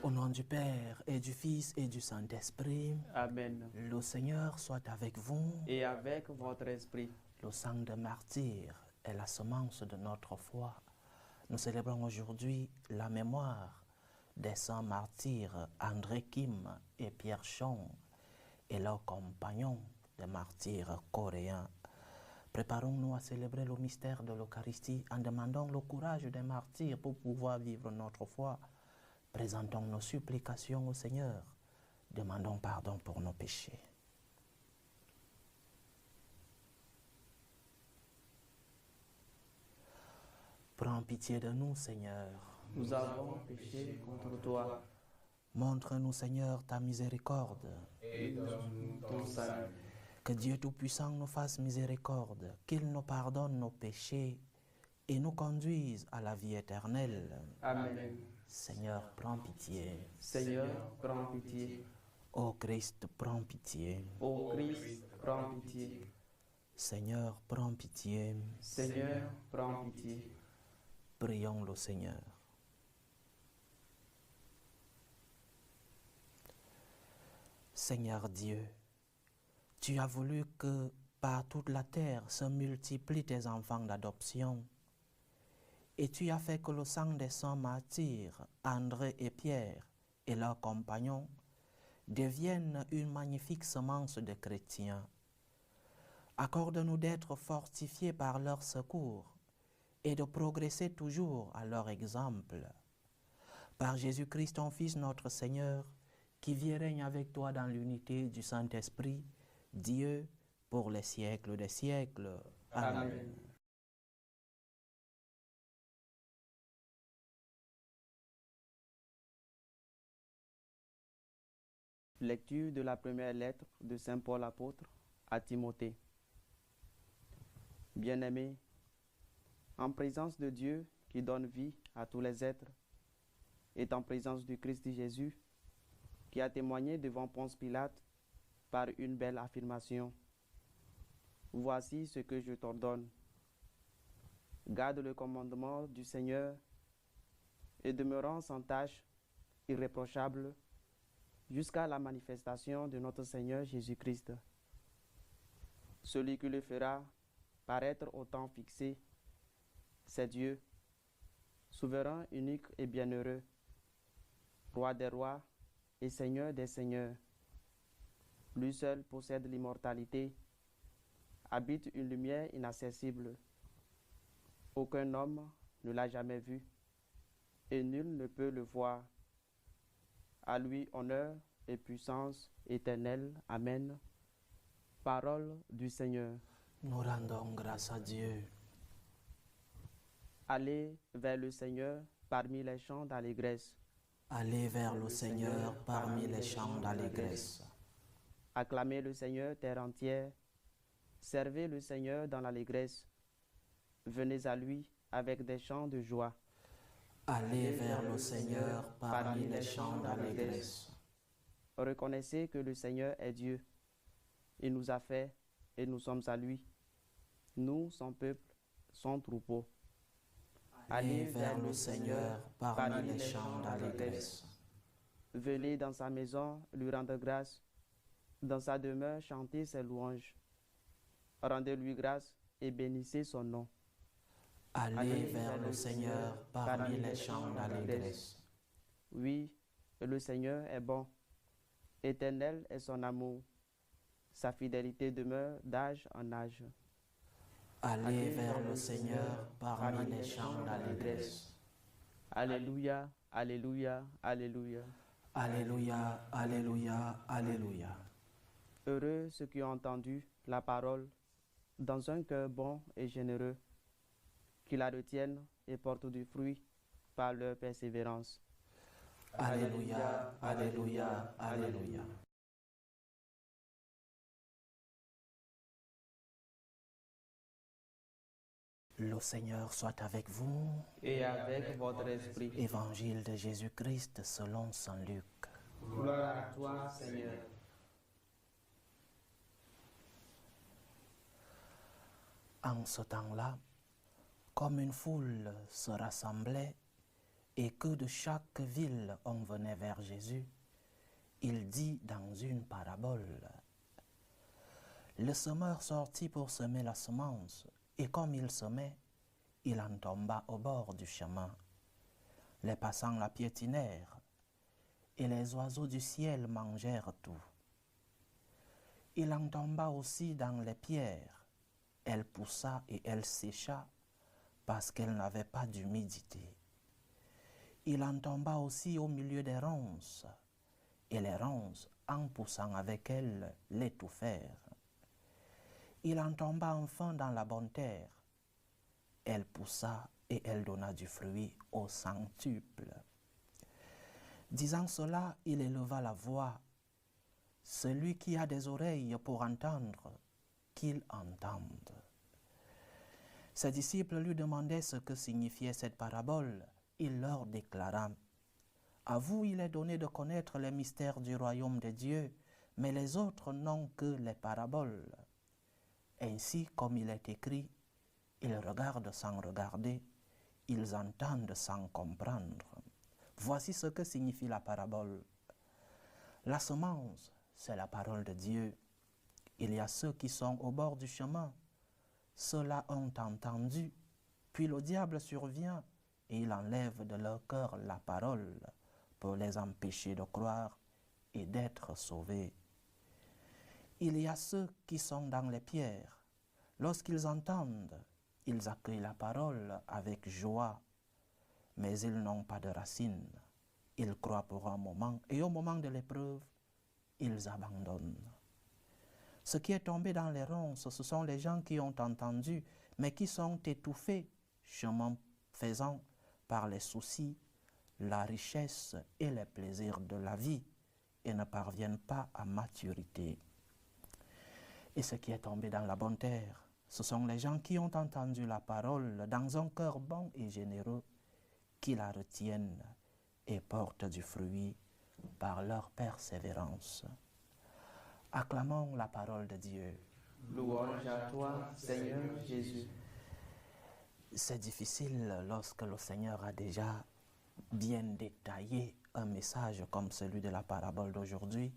Au nom du Père et du Fils et du Saint-Esprit, Amen. le Seigneur soit avec vous. Et avec votre esprit. Le sang de martyr est la semence de notre foi. Nous célébrons aujourd'hui la mémoire des saints martyrs André Kim et Pierre Chong et leurs compagnons, des martyrs coréens. Préparons-nous à célébrer le mystère de l'Eucharistie en demandant le courage des martyrs pour pouvoir vivre notre foi. Présentons nos supplications au Seigneur. Demandons pardon pour nos péchés. Prends pitié de nous, Seigneur. Nous avons péché contre toi. Montre-nous, Seigneur, ta miséricorde. Et donne-nous ton salut. Que Dieu Tout-Puissant nous fasse miséricorde, qu'il nous pardonne nos péchés et nous conduise à la vie éternelle. Amen. Seigneur, prends pitié. Seigneur, prends pitié. Ô Christ, prends pitié. Ô Christ, prends pitié. Seigneur, prends pitié. Seigneur, prends pitié. Prions le Seigneur. Seigneur Dieu, tu as voulu que par toute la terre se multiplient tes enfants d'adoption, et tu as fait que le sang des saints martyrs, André et Pierre, et leurs compagnons, devienne une magnifique semence de chrétiens. Accorde-nous d'être fortifiés par leur secours et de progresser toujours à leur exemple. Par Jésus-Christ, ton Fils, notre Seigneur, qui vit et règne avec toi dans l'unité du Saint-Esprit, Dieu, pour les siècles des siècles. Amen. Amen. Lecture de la première lettre de Saint Paul apôtre à Timothée. Bien-aimés, en présence de Dieu qui donne vie à tous les êtres, et en présence du Christ Jésus, qui a témoigné devant Ponce Pilate par une belle affirmation. Voici ce que je t'ordonne. Garde le commandement du Seigneur et demeurant sans tache, irréprochable, jusqu'à la manifestation de notre Seigneur Jésus-Christ. Celui qui le fera paraître au temps fixé, c'est Dieu, souverain, unique et bienheureux, roi des rois et seigneur des seigneurs. Lui seul possède l'immortalité, habite une lumière inaccessible. Aucun homme ne l'a jamais vu, et nul ne peut le voir. À lui honneur et puissance éternelle. Amen. Parole du Seigneur. Nous rendons grâce à Dieu. Allez vers le Seigneur parmi les chants d'allégresse. Allez vers le Seigneur parmi les chants d'allégresse. Acclamez le Seigneur terre entière. Servez le Seigneur dans l'allégresse. Venez à lui avec des chants de joie. Allez vers le Seigneur parmi les chants d'allégresse. Reconnaissez que le Seigneur est Dieu. Il nous a fait et nous sommes à lui. Nous, son peuple, son troupeau. Allez vers le Seigneur parmi les chants d'allégresse. Venez dans sa maison lui rendre grâce. Dans sa demeure chantez ses louanges. Rendez-lui grâce et bénissez son nom. Allez vers le Seigneur parmi les chants d'allégresse. Oui, le Seigneur est bon. Éternel est son amour. Sa fidélité demeure d'âge en âge. Allez vers le Seigneur parmi les chants d'allégresse. Alléluia, alléluia, alléluia. Alléluia, alléluia, alléluia. Heureux ceux qui ont entendu la parole dans un cœur bon et généreux, qui la retiennent et portent du fruit par leur persévérance. Alléluia, alléluia, alléluia. Le Seigneur soit avec vous. Et avec votre esprit. Évangile de Jésus-Christ selon saint Luc. Gloire à toi, Seigneur. En ce temps-là, comme une foule se rassemblait, et que de chaque ville on venait vers Jésus, il dit dans une parabole, « Le semeur sortit pour semer la semence, et comme il semait, il en tomba au bord du chemin. Les passants la piétinèrent, et les oiseaux du ciel mangèrent tout. Il en tomba aussi dans les pierres. Elle poussa et elle sécha, parce qu'elle n'avait pas d'humidité. Il en tomba aussi au milieu des ronces, et les ronces, en poussant avec elle, l'étouffèrent. Il en tomba enfin dans la bonne terre. Elle poussa et elle donna du fruit au centuple. » Disant cela, il éleva la voix. « Celui qui a des oreilles pour entendre, qu'il entende. » Ses disciples lui demandaient ce que signifiait cette parabole. Il leur déclara, « À vous il est donné de connaître les mystères du royaume de Dieu, mais les autres n'ont que les paraboles. Ainsi, comme il est écrit, ils regardent sans regarder, ils entendent sans comprendre. » Voici ce que signifie la parabole. La semence, c'est la parole de Dieu. Il y a ceux qui sont au bord du chemin. Ceux-là ont entendu, puis le diable survient et il enlève de leur cœur la parole pour les empêcher de croire et d'être sauvés. Il y a ceux qui sont dans les pierres. Lorsqu'ils entendent, ils accueillent la parole avec joie, mais ils n'ont pas de racines. Ils croient pour un moment et au moment de l'épreuve, ils abandonnent. Ce qui est tombé dans les ronces, ce sont les gens qui ont entendu, mais qui sont étouffés, chemin faisant, par les soucis, la richesse et les plaisirs de la vie, et ne parviennent pas à maturité. Et ce qui est tombé dans la bonne terre, ce sont les gens qui ont entendu la parole dans un cœur bon et généreux, qui la retiennent et portent du fruit par leur persévérance. Acclamons la parole de Dieu. Louange à toi, Seigneur Jésus. C'est difficile lorsque le Seigneur a déjà bien détaillé un message comme celui de la parabole d'aujourd'hui.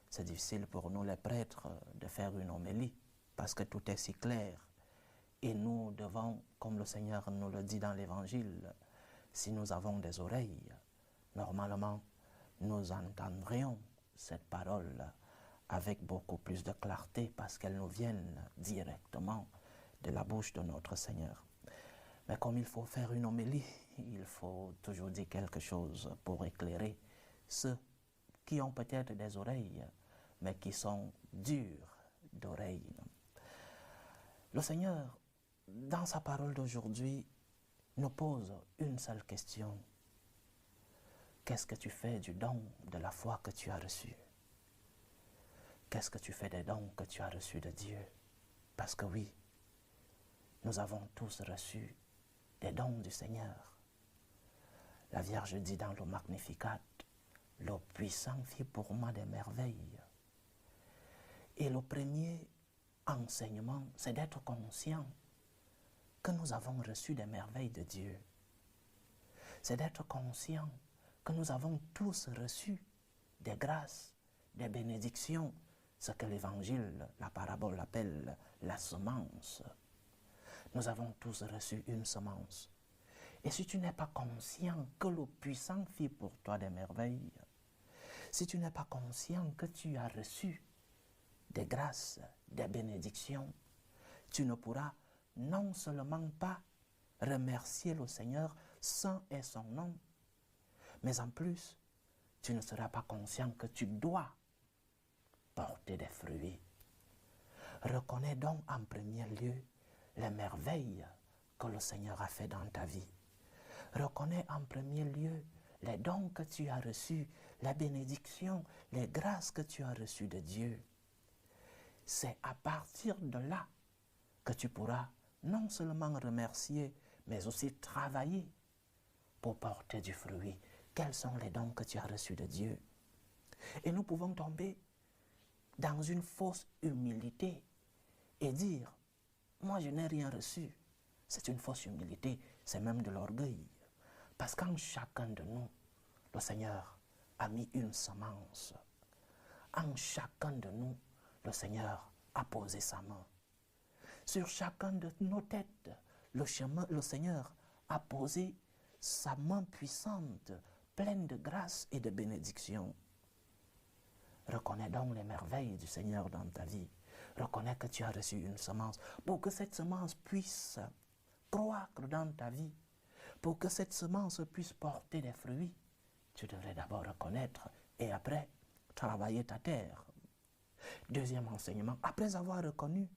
C'est difficile pour nous les prêtres de faire une homélie parce que tout est si clair. Et nous devons, comme le Seigneur nous le dit dans l'Évangile, si nous avons des oreilles, normalement, nous entendrions cette parole avec beaucoup plus de clarté parce qu'elles nous viennent directement de la bouche de notre Seigneur. Mais comme il faut faire une homélie, il faut toujours dire quelque chose pour éclairer ceux qui ont peut-être des oreilles, mais qui sont durs d'oreilles. Le Seigneur, dans sa parole d'aujourd'hui, nous pose une seule question. Qu'est-ce que tu fais du don de la foi que tu as reçu? Qu'est-ce que tu fais des dons que tu as reçus de Dieu? Parce que oui, nous avons tous reçu des dons du Seigneur. La Vierge dit dans le Magnificat, « Le puissant fit pour moi des merveilles. » Et le premier enseignement, c'est d'être conscient que nous avons reçu des merveilles de Dieu. C'est d'être conscient que nous avons tous reçu des grâces, des bénédictions, ce que l'Évangile, la parabole appelle la semence. Nous avons tous reçu une semence. Et si tu n'es pas conscient que le puissant fit pour toi des merveilles, si tu n'es pas conscient que tu as reçu des grâces, des bénédictions, tu ne pourras non seulement pas remercier le Seigneur, saint est son nom, mais en plus, tu ne seras pas conscient que tu dois porter des fruits. Reconnais donc en premier lieu les merveilles que le Seigneur a fait dans ta vie. Reconnais en premier lieu les dons que tu as reçus, les bénédictions, les grâces que tu as reçues de Dieu. C'est à partir de là que tu pourras non seulement remercier, mais aussi travailler pour porter du fruit. Quels sont les dons que tu as reçus de Dieu? Et nous pouvons tomber dans une fausse humilité et dire, moi je n'ai rien reçu. C'est une fausse humilité, c'est même de l'orgueil. Parce qu'en chacun de nous, le Seigneur a mis une semence. En chacun de nous, le Seigneur a posé sa main. Sur chacun de nos têtes, le Seigneur a posé sa main puissante, pleine de grâce et de bénédiction. Reconnais donc les merveilles du Seigneur dans ta vie. Reconnais que tu as reçu une semence. Pour que cette semence puisse croître dans ta vie, pour que cette semence puisse porter des fruits, tu devrais d'abord reconnaître et après travailler ta terre. Deuxième enseignement, après avoir reconnu,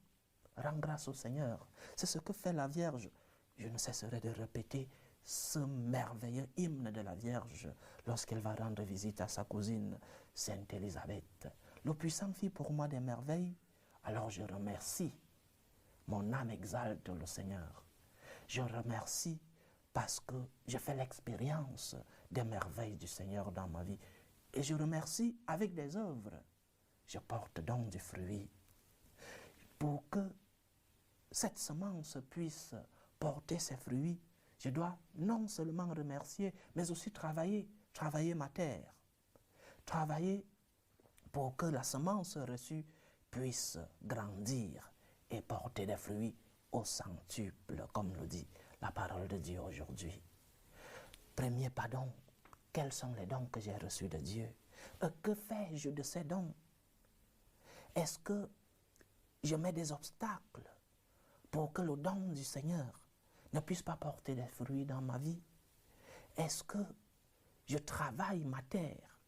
rends grâce au Seigneur. C'est ce que fait la Vierge. Je ne cesserai de répéter ce merveilleux hymne de la Vierge lorsqu'elle va rendre visite à sa cousine, Sainte Élisabeth. Le puissant fit pour moi des merveilles, alors je remercie. Mon âme exalte le Seigneur. Je remercie parce que je fais l'expérience des merveilles du Seigneur dans ma vie. Et je remercie avec des œuvres. Je porte donc du fruit. Pour que cette semence puisse porter ses fruits, je dois non seulement remercier, mais aussi travailler ma terre. Travailler pour que la semence reçue puisse grandir et porter des fruits au centuple, comme le dit la parole de Dieu aujourd'hui. Premier pas donc, quels sont les dons que j'ai reçus de Dieu? Que fais-je de ces dons? Est-ce que je mets des obstacles pour que le don du Seigneur ne puisse pas porter des fruits dans ma vie? Est-ce que je travaille ma terre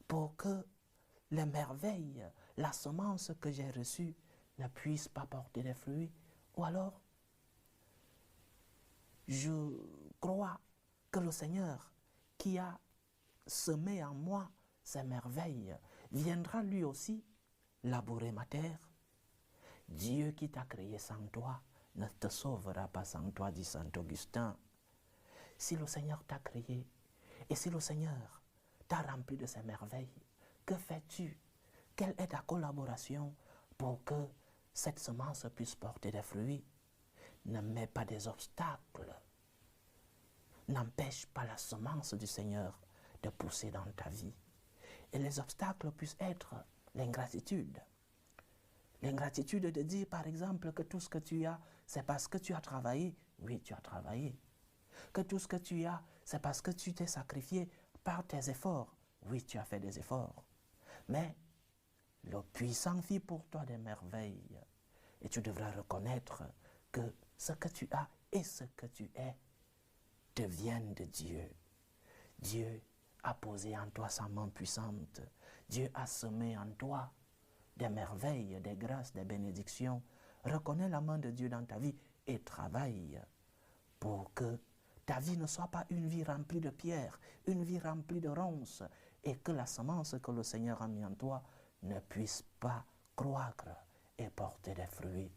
pour que les merveilles, la semence que j'ai reçue ne puisse pas porter des fruits? Ou alors, je crois que le Seigneur qui a semé en moi ces merveilles viendra lui aussi labourer ma terre. Dieu qui t'a créé sans toi ne te sauvera pas sans toi, dit saint Augustin. Si le Seigneur t'a créé et si le Seigneur t'a rempli de ses merveilles, que fais-tu? Quelle est ta collaboration pour que cette semence puisse porter des fruits? Ne mets pas des obstacles. N'empêche pas la semence du Seigneur de pousser dans ta vie. Et les obstacles puissent être l'ingratitude. L'ingratitude de dire, par exemple, que tout ce que tu as, c'est parce que tu as travaillé. Oui, tu as travaillé. Que tout ce que tu as, c'est parce que tu t'es sacrifié par tes efforts. Oui, tu as fait des efforts. Mais le puissant fit pour toi des merveilles. Et tu devras reconnaître que ce que tu as et ce que tu es deviennent de Dieu. Dieu a posé en toi sa main puissante. Dieu a semé en toi des merveilles, des grâces, des bénédictions. Reconnais la main de Dieu dans ta vie et travaille pour que ta vie ne soit pas une vie remplie de pierres, une vie remplie de ronces, et que la semence que le Seigneur a mis en toi ne puisse pas croître et porter des fruits.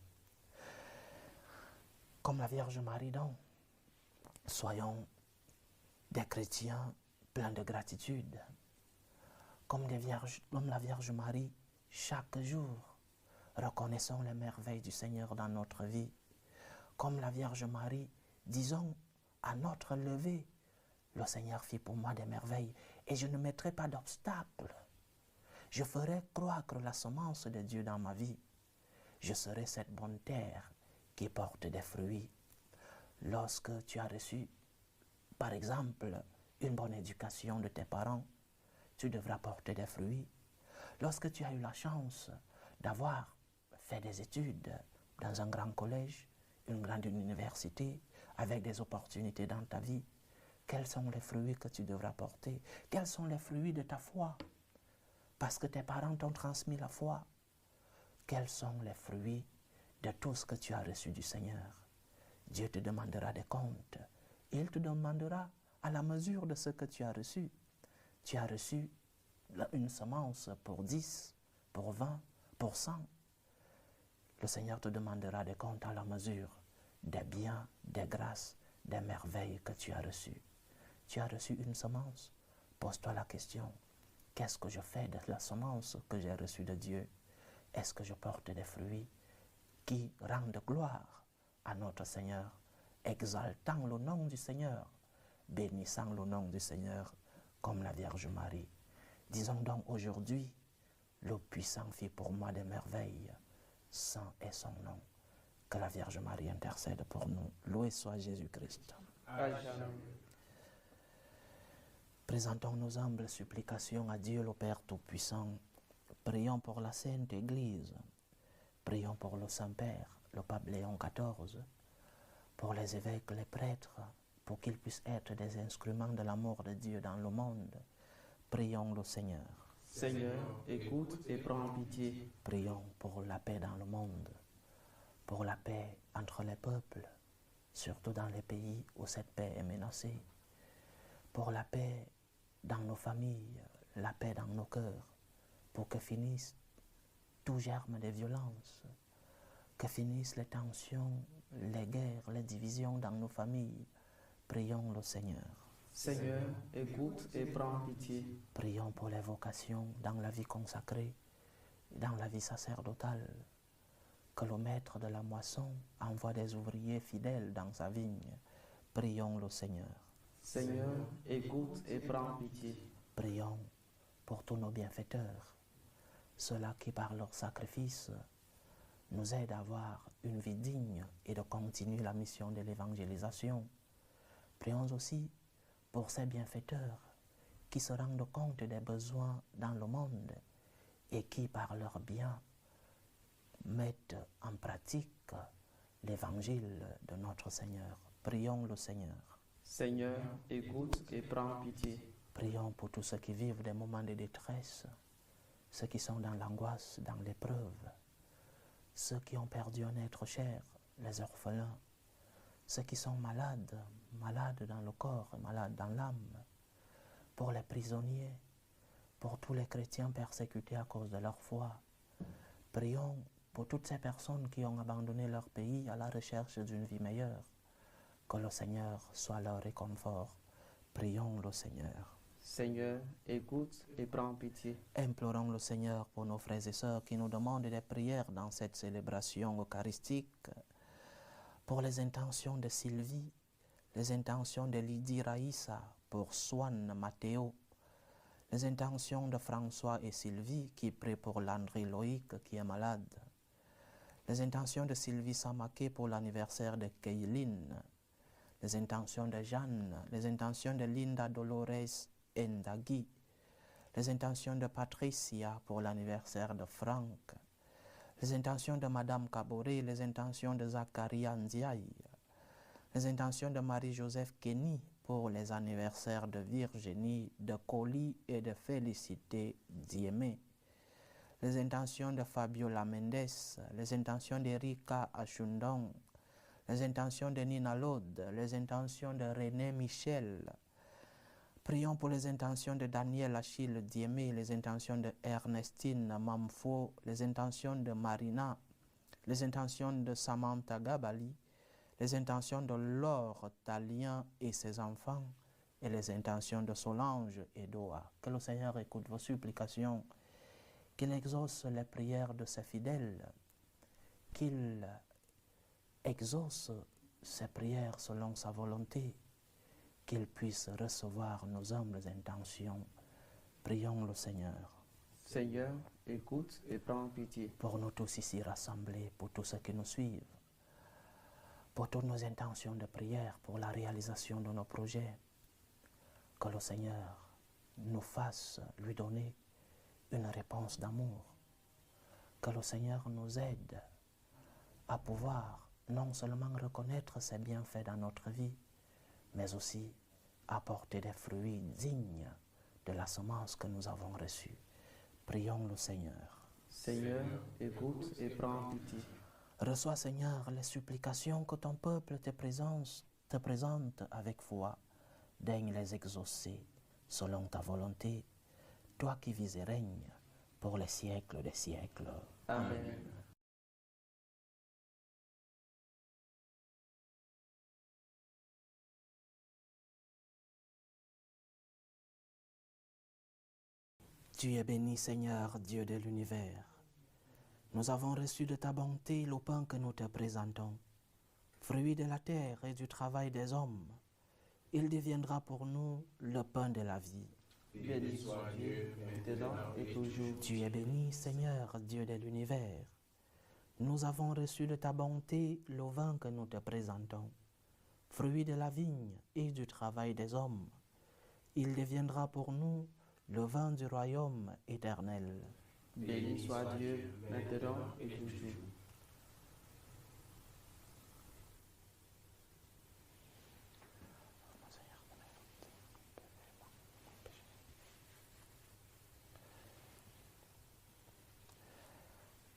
Comme la Vierge Marie donc, soyons des chrétiens pleins de gratitude. Comme la Vierge Marie, chaque jour, reconnaissons les merveilles du Seigneur dans notre vie. Comme la Vierge Marie, disons à notre lever, le Seigneur fit pour moi des merveilles et je ne mettrai pas d'obstacle. Je ferai croître la semence de Dieu dans ma vie. Je serai cette bonne terre qui porte des fruits. Lorsque tu as reçu, par exemple, une bonne éducation de tes parents, tu devras porter des fruits. Lorsque tu as eu la chance d'avoir fait des études dans un grand collège, une grande université, avec des opportunités dans ta vie, quels sont les fruits que tu devras porter? Quels sont les fruits de ta foi? Parce que tes parents t'ont transmis la foi. Quels sont les fruits de tout ce que tu as reçu du Seigneur? Dieu te demandera des comptes. Il te demandera à la mesure de ce que tu as reçu. Tu as reçu une semence pour 10, pour 20, pour 100. Le Seigneur te demandera des comptes à la mesure des biens, des grâces, des merveilles que tu as reçues. Tu as reçu une semence. Pose-toi la question, qu'est-ce que je fais de la semence que j'ai reçue de Dieu? Est-ce que je porte des fruits qui rendent gloire à notre Seigneur, exaltant le nom du Seigneur, bénissant le nom du Seigneur comme la Vierge Marie. Disons donc aujourd'hui, le puissant fit pour moi des merveilles, saint est son nom. Que la Vierge Marie intercède pour nous. Loué soit Jésus-Christ. Présentons nos humbles supplications à Dieu le Père Tout-Puissant. Prions pour la Sainte Église. Prions pour le Saint-Père, le Pape Léon XIV, pour les évêques, les prêtres, pour qu'ils puissent être des instruments de l'amour de Dieu dans le monde. Prions le Seigneur. Seigneur, écoute et prends pitié. Prions pour la paix dans le monde, pour la paix entre les peuples, surtout dans les pays où cette paix est menacée, pour la paix dans nos familles, la paix dans nos cœurs, pour que finisse tout germe de violence, que finissent les tensions, les guerres, les divisions dans nos familles. Prions le Seigneur. Seigneur, écoute et prends pitié. Prions pour les vocations dans la vie consacrée, dans la vie sacerdotale. Que le maître de la moisson envoie des ouvriers fidèles dans sa vigne. Prions le Seigneur. Seigneur, écoute et prends pitié. Prions pour tous nos bienfaiteurs, ceux-là qui par leur sacrifice nous aident à avoir une vie digne et de continuer la mission de l'évangélisation. Prions aussi pour ces bienfaiteurs qui se rendent compte des besoins dans le monde et qui, par leur bien, mettent en pratique l'évangile de notre Seigneur. Prions le Seigneur. Seigneur, écoute et prends pitié. Prions pour tous ceux qui vivent des moments de détresse, ceux qui sont dans l'angoisse, dans l'épreuve, ceux qui ont perdu un être cher, les orphelins, ceux qui sont malades, malades dans le corps et malades dans l'âme, pour les prisonniers, pour tous les chrétiens persécutés à cause de leur foi. Prions pour toutes ces personnes qui ont abandonné leur pays à la recherche d'une vie meilleure. Que le Seigneur soit leur réconfort. Prions le Seigneur. Seigneur, écoute et prends pitié. Implorons le Seigneur pour nos frères et sœurs qui nous demandent des prières dans cette célébration eucharistique, pour les intentions de Sylvie, les intentions de Lydie Raïssa, pour Swan Mathéo, les intentions de François et Sylvie qui prient pour l'André Loïc qui est malade, les intentions de Sylvie Samaké pour l'anniversaire de Keiline, les intentions de Jeanne, les intentions de Linda Dolores Ndagui, les intentions de Patricia pour l'anniversaire de Franck, les intentions de Madame Kaboré, les intentions de Zacharia Ndiaye, les intentions de Marie-Joseph Kenny pour les anniversaires de Virginie, de Coli et de Félicité Diémé, les intentions de Fabiola Mendes, les intentions d'Erika Achundong, les intentions de Nina Lode, les intentions de René Michel. Prions pour les intentions de Daniel Achille Diémé, les intentions de Ernestine Mamfo, les intentions de Marina, les intentions de Samantha Gabali, les intentions de Laure Talien et ses enfants, et les intentions de Solange et Doha. Que le Seigneur écoute vos supplications, qu'il exauce les prières de ses fidèles, qu'il exauce ses prières selon sa volonté, qu'il puisse recevoir nos humbles intentions. Prions le Seigneur. Seigneur, écoute et prends pitié. Pour nous tous ici rassemblés, pour tous ceux qui nous suivent, pour toutes nos intentions de prière, pour la réalisation de nos projets, que le Seigneur nous fasse lui donner une réponse d'amour, que le Seigneur nous aide à pouvoir non seulement reconnaître ses bienfaits dans notre vie, mais aussi apporter des fruits dignes de la semence que nous avons reçue. Prions le Seigneur. Seigneur, écoute et prends pitié. Reçois, Seigneur, les supplications que ton peuple te présente avec foi. Daigne les exaucer selon ta volonté, toi qui vis et règnes pour les siècles des siècles. Amen. Tu es béni, Seigneur, Dieu de l'univers. Nous avons reçu de ta bonté le pain que nous te présentons, fruit de la terre et du travail des hommes. Il deviendra pour nous le pain de la vie. Béni soit Dieu, maintenant et toujours. Tu es béni, Seigneur, Dieu de l'univers. Nous avons reçu de ta bonté le vin que nous te présentons, fruit de la vigne et du travail des hommes. Il deviendra pour nous le vin du royaume éternel. Béni soit Dieu, maintenant et toujours.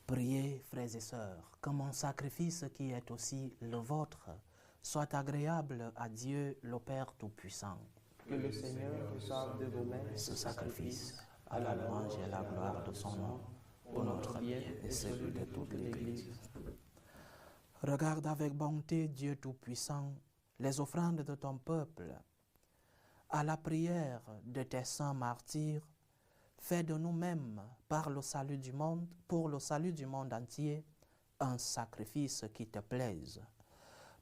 Priez, frères et sœurs, que mon sacrifice qui est aussi le vôtre soit agréable à Dieu le Père Tout-Puissant. Que le Seigneur reçoive de vos mains Ce sacrifice à la louange et à la gloire de son nom, pour notre bien et celui de toute l'Église. Regarde avec bonté, Dieu Tout-Puissant, les offrandes de ton peuple. À la prière de tes saints martyrs, fais de nous-mêmes, pour le salut du monde entier, un sacrifice qui te plaise.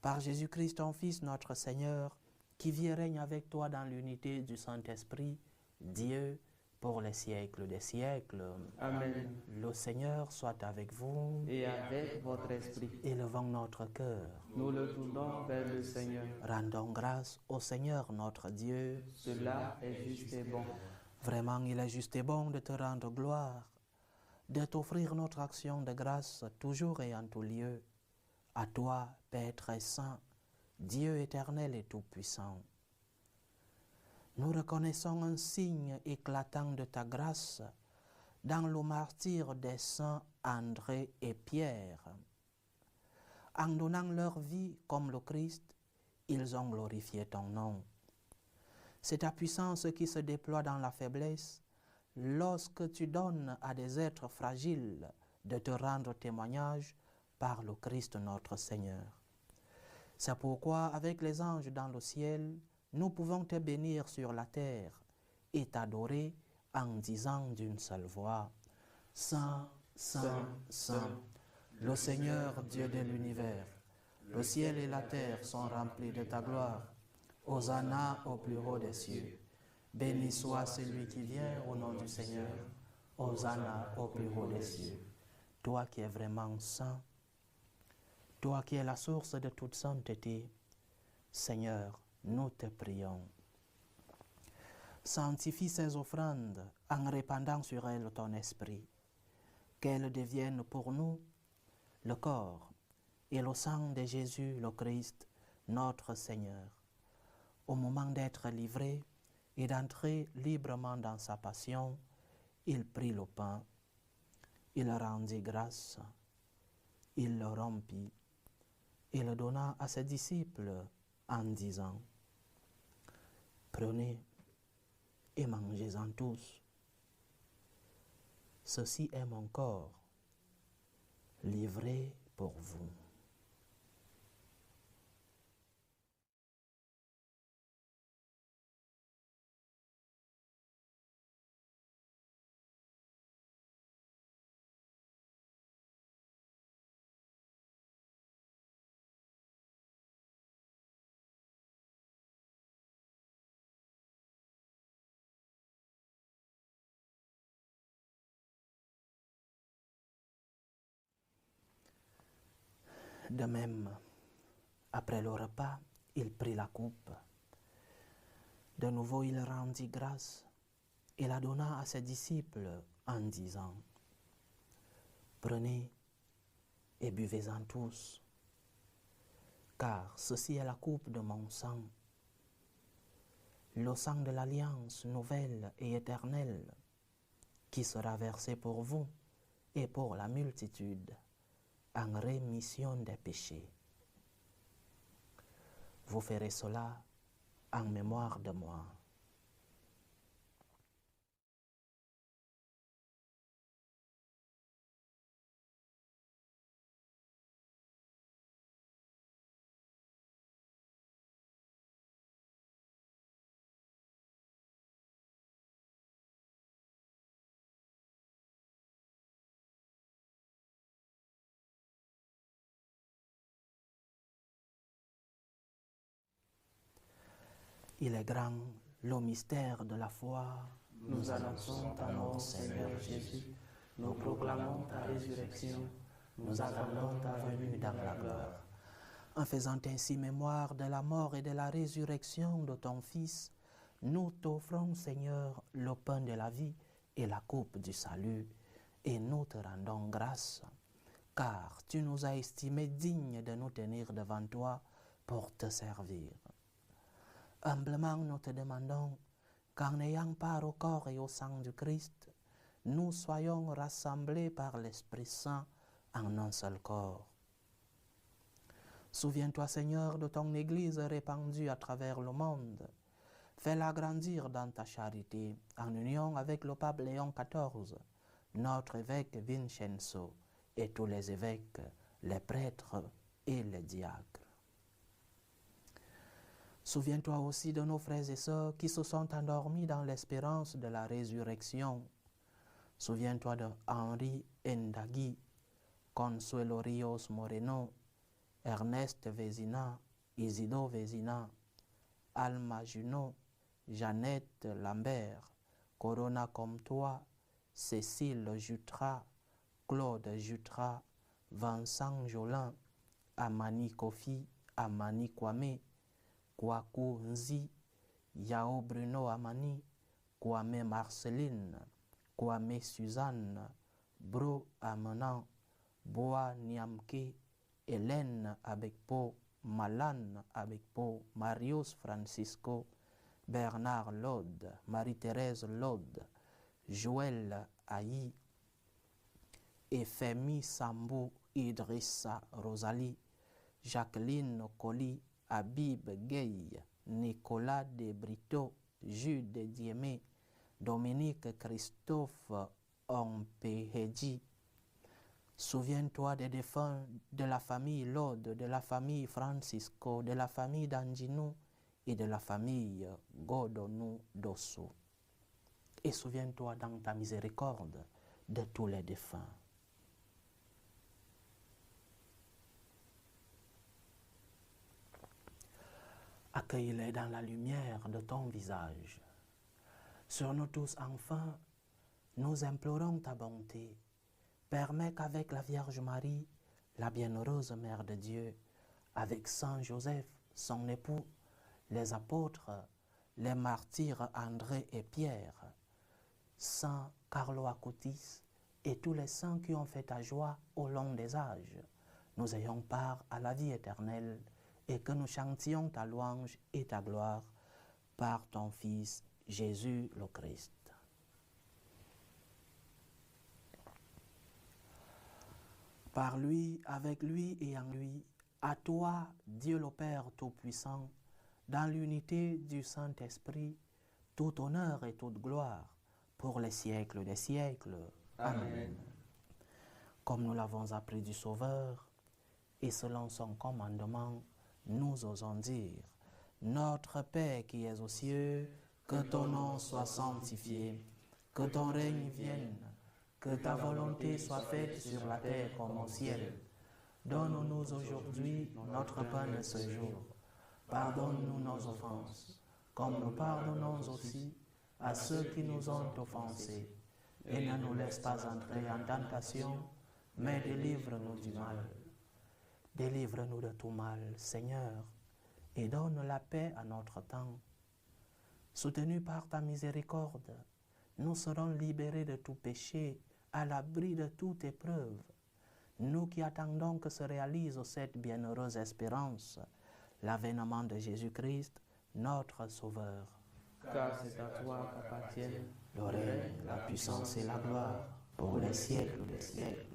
Par Jésus-Christ, ton Fils, notre Seigneur, qui vit et règne avec toi dans l'unité du Saint-Esprit, Dieu, pour les siècles des siècles. Amen. Le Seigneur soit avec vous. Et avec votre esprit. Élevons notre cœur. Nous le tournons vers le Seigneur. Rendons grâce au Seigneur notre Dieu. Cela est juste et bon. Vraiment, il est juste et bon de te rendre gloire, de t'offrir notre action de grâce toujours et en tout lieu. À toi, Père très saint, Dieu éternel et tout-puissant. Nous reconnaissons un signe éclatant de ta grâce dans le martyre des saints André et Pierre. En donnant leur vie comme le Christ, ils ont glorifié ton nom. C'est ta puissance qui se déploie dans la faiblesse lorsque tu donnes à des êtres fragiles de te rendre témoignage par le Christ notre Seigneur. C'est pourquoi, avec les anges dans le ciel, nous pouvons te bénir sur la terre et t'adorer en disant d'une seule voix: Saint, Saint, Saint, le Seigneur Dieu de l'univers, le ciel et la terre sont remplis de ta gloire. Hosanna au plus haut des cieux. Béni soit celui qui vient au nom du Seigneur. Hosanna au plus haut des cieux. Toi qui es vraiment saint, toi qui es la source de toute sainteté, Seigneur, nous te prions. Sanctifie ces offrandes en répandant sur elles ton esprit, qu'elles deviennent pour nous le corps et le sang de Jésus le Christ, notre Seigneur. Au moment d'être livré et d'entrer librement dans sa passion, il prit le pain, il rendit grâce, il le rompit et le donna à ses disciples en disant: Prenez et mangez-en tous. Ceci est mon corps, livré pour vous. De même, après le repas, il prit la coupe. De nouveau, il rendit grâce et la donna à ses disciples en disant: Prenez et buvez-en tous, car ceci est la coupe de mon sang, le sang de l'alliance nouvelle et éternelle, qui sera versé pour vous et pour la multitude, en rémission des péchés. Vous ferez cela en mémoire de moi. Il est grand, le mystère de la foi. Nous annonçons ta mort, Seigneur Jésus. Nous proclamons ta résurrection. Nous attendons ta venue dans la gloire. En faisant ainsi mémoire de la mort et de la résurrection de ton Fils, nous t'offrons, Seigneur, le pain de la vie et la coupe du salut, et nous te rendons grâce, car tu nous as estimés dignes de nous tenir devant toi pour te servir. Humblement, nous te demandons qu'en ayant part au corps et au sang du Christ, nous soyons rassemblés par l'Esprit Saint en un seul corps. Souviens-toi, Seigneur, de ton Église répandue à travers le monde. Fais-la grandir dans ta charité, en union avec le pape Léon XIV, notre évêque Vincenzo, et tous les évêques, les prêtres et les diacres. Souviens-toi aussi de nos frères et sœurs qui se sont endormis dans l'espérance de la résurrection. Souviens-toi de Henri Ndagui, Consuelo Rios Moreno, Ernest Vézina, Isidore Vézina, Alma Junot, Jeannette Lambert, Corona Comtois, Cécile Jutras, Claude Jutras, Vincent Jolin, Amani Kofi, Amani Kwame, Kwaku Nzi, Yao Bruno Amani, Kwame Marceline, Kwame Suzanne, Bro Amenan, Boa Niamke, Hélène Abekpo, Malan Abekpo, Marius Francisco, Bernard Lode, Marie-Thérèse Lode, Joël Aïe, Efemi Sambou Idrissa Rosalie, Jacqueline Colli, Habib Gueye, Nicolas de Brito, Jude Diémé, Dominique Christophe Ompehedji. Souviens-toi des défunts de la famille Lode, de la famille Francisco, de la famille d'Anginou et de la famille Godonou Dosso. Et souviens-toi dans ta miséricorde de tous les défunts. Accueille-les dans la lumière de ton visage. Sur nous tous, enfin, nous implorons ta bonté. Permets qu'avec la Vierge Marie, la bienheureuse Mère de Dieu, avec Saint Joseph, son époux, les apôtres, les martyrs André et Pierre, Saint Carlo Acutis et tous les saints qui ont fait ta joie au long des âges, nous ayons part à la vie éternelle et que nous chantions ta louange et ta gloire par ton Fils Jésus le Christ. Par lui, avec lui et en lui, à toi, Dieu le Père Tout-Puissant, dans l'unité du Saint-Esprit, tout honneur et toute gloire pour les siècles des siècles. Amen. Comme nous l'avons appris du Sauveur, et selon son commandement, nous osons dire, Notre Père qui es aux cieux, que ton nom soit sanctifié, que ton règne vienne, que ta volonté soit faite sur la terre comme au ciel. Donne-nous aujourd'hui notre pain de ce jour. Pardonne-nous nos offenses, comme nous pardonnons aussi à ceux qui nous ont offensés. Et ne nous laisse pas entrer en tentation, mais délivre-nous du mal. Délivre-nous de tout mal, Seigneur, et donne la paix à notre temps. Soutenus par ta miséricorde, nous serons libérés de tout péché, à l'abri de toute épreuve. Nous qui attendons que se réalise cette bienheureuse espérance, l'avènement de Jésus-Christ, notre Sauveur. Car c'est à toi qu'appartiennent Le règne, la puissance et la gloire, pour les siècles des siècles.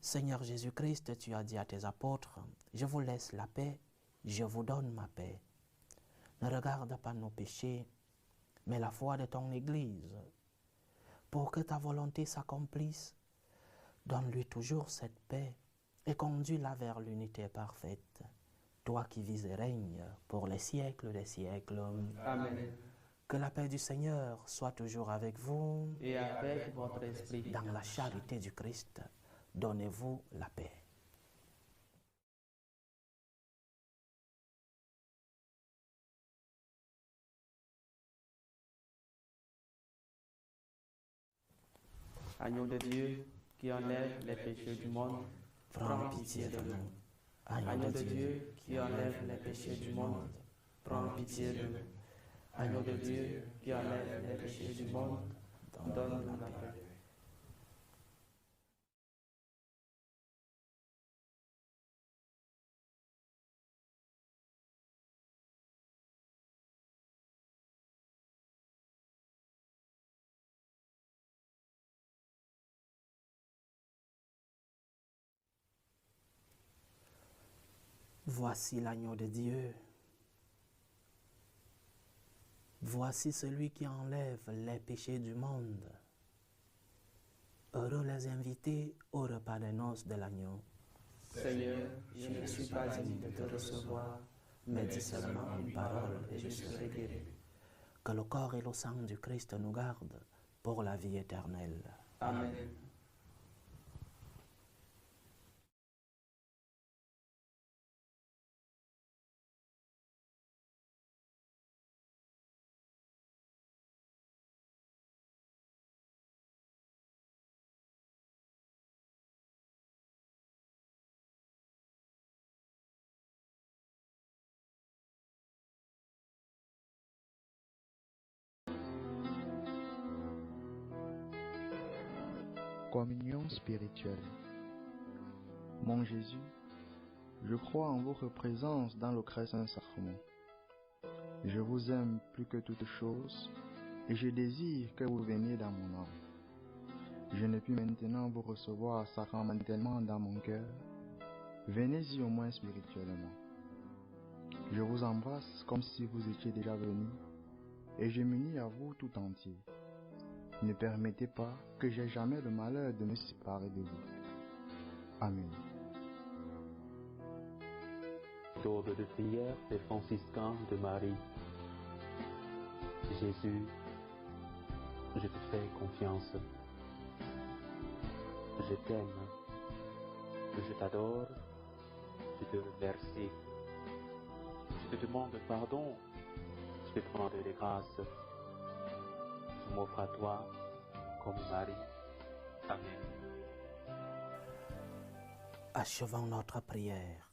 Seigneur Jésus-Christ, tu as dit à tes apôtres, je vous laisse la paix, je vous donne ma paix. Ne regarde pas nos péchés, mais la foi de ton Église. Pour que ta volonté s'accomplisse, donne-lui toujours cette paix et conduis-la vers l'unité parfaite. Toi qui vis et règnes pour les siècles des siècles. Amen. Que la paix du Seigneur soit toujours avec vous. Et avec votre esprit. Dans la charité du Christ, donnez-vous la paix. Agneau de Dieu qui enlève les péchés du monde, prends pitié de nous. Agneau de Dieu qui enlève les péchés du monde, prends pitié de nous. Agneau de Dieu qui enlève les péchés du monde, donne-nous la paix. Voici l'agneau de Dieu. Voici celui qui enlève les péchés du monde. Heureux les invités au repas des noces de l'agneau. Seigneur, je ne suis pas digne de te recevoir, mais dis seulement une parole et je serai guéri. Que le corps et le sang du Christ nous gardent pour la vie éternelle. Amen. Communion spirituelle. Mon Jésus, je crois en votre présence dans le très saint sacrement. Je vous aime plus que toute chose et je désire que vous veniez dans mon âme. Je ne puis maintenant vous recevoir sacramentellement dans mon cœur. Venez-y au moins spirituellement. Je vous embrasse comme si vous étiez déjà venu et je m'unis à vous tout entier. Ne permettez pas que j'aie jamais le malheur de me séparer de vous. Amen. Ordre de prière des franciscains de Marie. Jésus, je te fais confiance. Je t'aime. Je t'adore. Je te remercie. Je te demande pardon. Je te demande des grâces. Je m'offre à toi comme Marie. Amen. Achevons notre prière.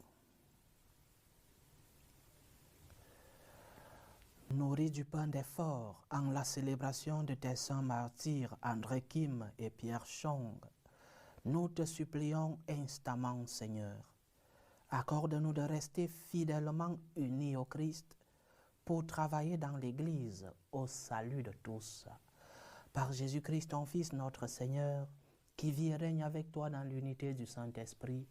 Nourris du pain d'effort en la célébration de tes saints martyrs André Kim et Pierre Chong, nous te supplions instamment, Seigneur, accorde-nous de rester fidèlement unis au Christ pour travailler dans l'Église au salut de tous. Par Jésus-Christ, ton Fils, notre Seigneur, qui vit et règne avec toi dans l'unité du Saint-Esprit,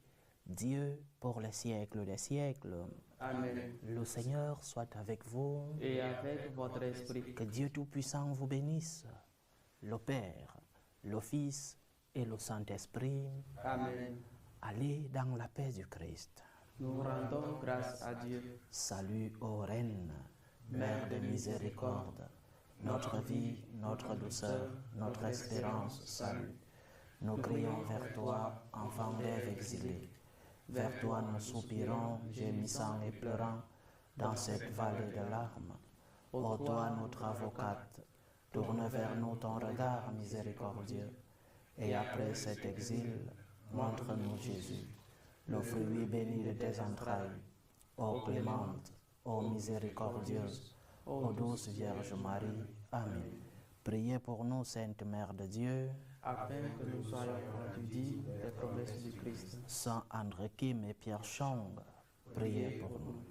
Dieu pour les siècles des siècles. Amen. Le Seigneur soit avec vous. Et avec votre esprit. Que Dieu Tout-Puissant vous bénisse, le Père, le Fils et le Saint-Esprit. Amen. Allez dans la paix du Christ. Nous rendons grâce à Dieu. Salut ô Reine, Mère de miséricorde, notre vie, notre douceur, notre espérance, salut. Nous crions vers toi, enfant d'Ève exilée. Vers toi nous soupirons, gémissant et pleurant, dans cette vallée de larmes. Ô toi, notre avocate, tourne vers nous ton regard miséricordieux. Et après cet exil, montre-nous Jésus, le fruit béni de tes entrailles. Ô clémente, ô miséricordieuse, ô douce Vierge Marie. Amen. Priez pour nous, Sainte Mère de Dieu, afin que nous soyons rendus dignes des promesses du Christ. Saint André Kim et Pierre Chong, priez pour nous.